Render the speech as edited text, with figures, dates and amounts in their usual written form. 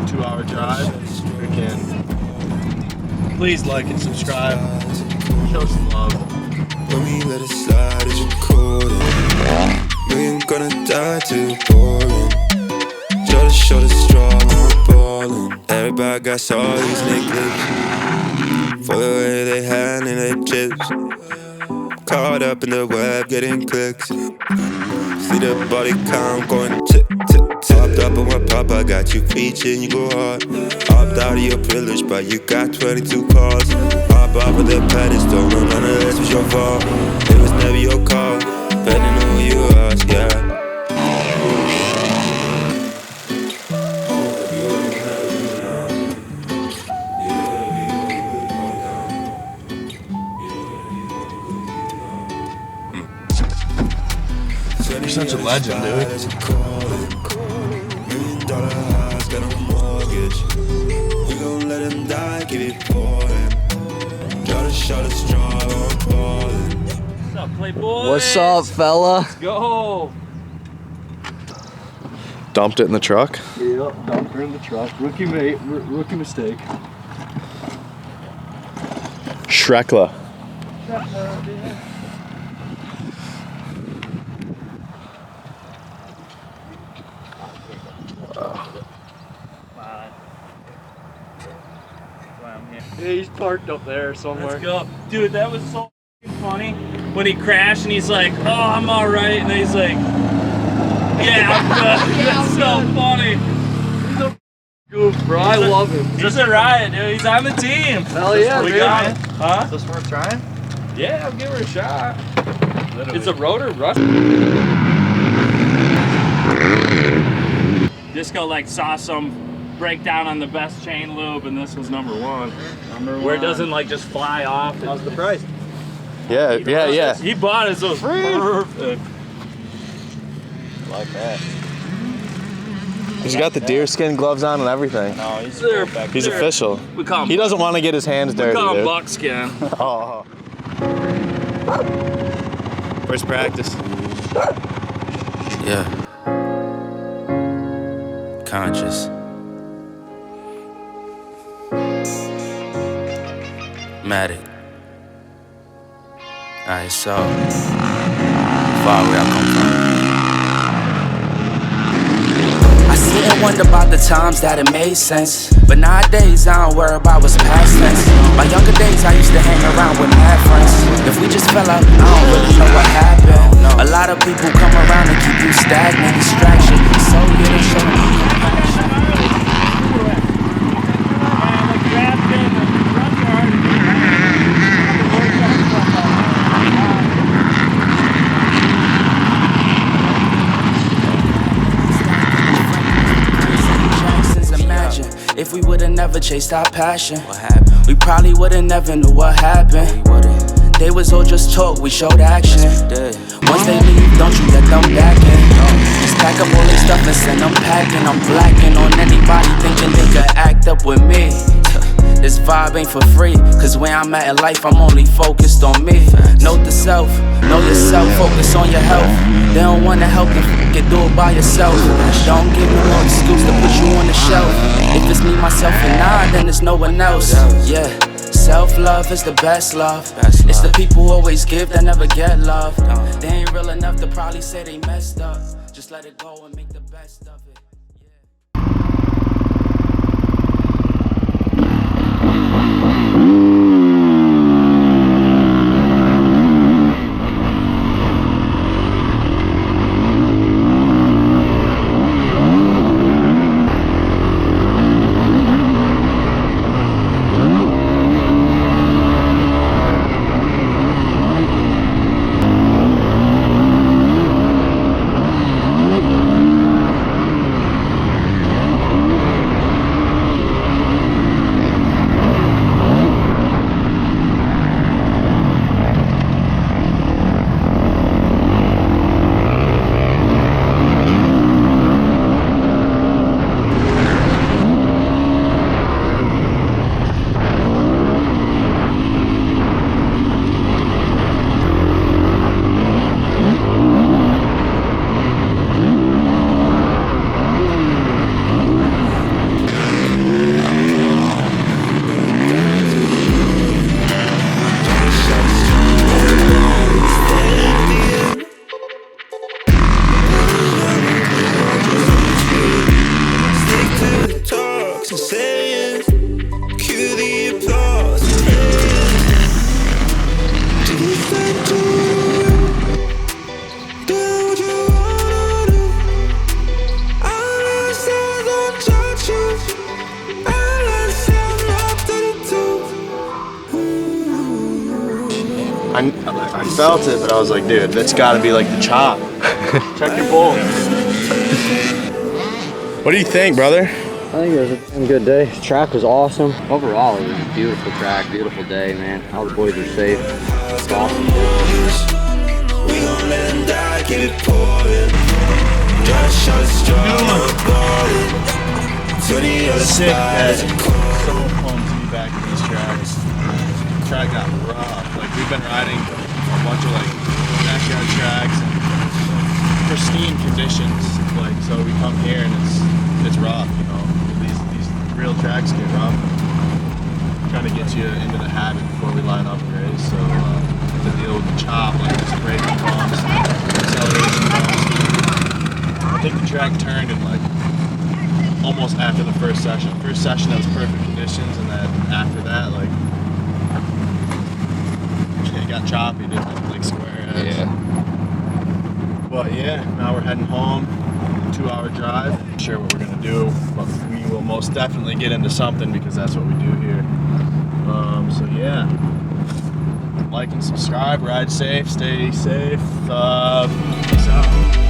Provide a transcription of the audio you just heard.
2-hour drive. Freaking. Please like and subscribe. Show some love. When we let it slide, it's recording. We ain't gonna die too boring. Shoulder straw when we're ballin'. Everybody got sorties in their clips. For the way they handling their chips. Caught up in the web, getting clicks. See the body count going tick, tick, tick. Hopped up on my pop, I got you reaching, you go hard. Hopped out of your privilege, but you got 22 cars. Hop off of the pedestal, no, none of this was your fault. It was never your call, depending on who you ask, yeah. You're such a legend, dude. What's up, Playboy? What's up, fella? Let's go. Dumped it in the truck? Yep, dumped her in the truck. Rookie mistake. Shrekla. Yeah, he's parked up there somewhere. Let's go. Dude, that was so funny. When he crashed and he's like, oh, I'm alright. And then he's like, yeah, I'm good. That's so funny. He's a goof, bro. I love him. He's a riot, dude. He's on the team. Hell yeah, We man. got it. Huh? Is this worth trying? Yeah, I'll give her a shot. Literally. It's a rotor rust. DodsCo like saw some breakdown on the best chain lube, and this was number one. Where it doesn't like just fly off. How's the price? Yeah. He bought it, so it's perfect. Like that. He's got the deerskin gloves on and everything. No, he's He's official. We call him. He doesn't want to get his hands dirty. We call him dude. buckskin. Oh. Where's practice? Yeah. Conscious. Matic. Alright, so far where I come from. I sit and wonder about the times that it made sense. But nowadays I don't worry about what's past tense. My younger days I used to hang around with mad friends. If we just fell out, I don't really know what happened. A lot of people come around and keep you stagnant, distraction. So you to show me compassion. If we would've never chased our passion, what happened? We probably would've never knew what happened. They was all just talk, we showed action. Once they leave, don't you let them back in. Just pack up all their stuff and send them packing. I'm blacking on anybody thinking they could act up with me. This vibe ain't for free, cause where I'm at in life, I'm only focused on me. Note the self, know yourself, focus on your health. They don't wanna help you, can do it by yourself. Don't give me no excuse to put you on the shelf. If it's me, myself, and I, then there's no one else. Yeah, self-love is the best love. It's the people who always give that never get love. They ain't real enough to probably say they messed up. Just let it go and make the best of it. and saying, cue the applause. Do you think do what you wanna do? All I say don't judge you. All I say nothing to do. I felt it, but I was like, dude, that's gotta be like the chop. Check your bowl. What do you think, brother? I think it was a good day. The track was awesome. Overall, it was a beautiful track, beautiful day, man. All the boys are safe. It's awesome. We gon' let them die, keep it pouring. Just shot a straw, balling. To the other Sick side. day. So pumped to be back in these tracks. The track got rough. Like, we've been riding a bunch of like backyard tracks and pristine conditions. Like, so we come here and it's rough, you know. These real tracks get rough. Trying to get you into the habit before we line up and race. So to deal with the chop, like just braking bumps, acceleration bumps. I think the track turned in like almost after the first session. First session that was perfect conditions, and then after that, like it got choppy, didn't it? Like square edge. Yeah. But yeah, now we're heading home. 2-hour drive. Not sure what we're gonna do, but we will most definitely get into something because that's what we do here. So yeah, like and subscribe, ride safe, stay safe. Peace out.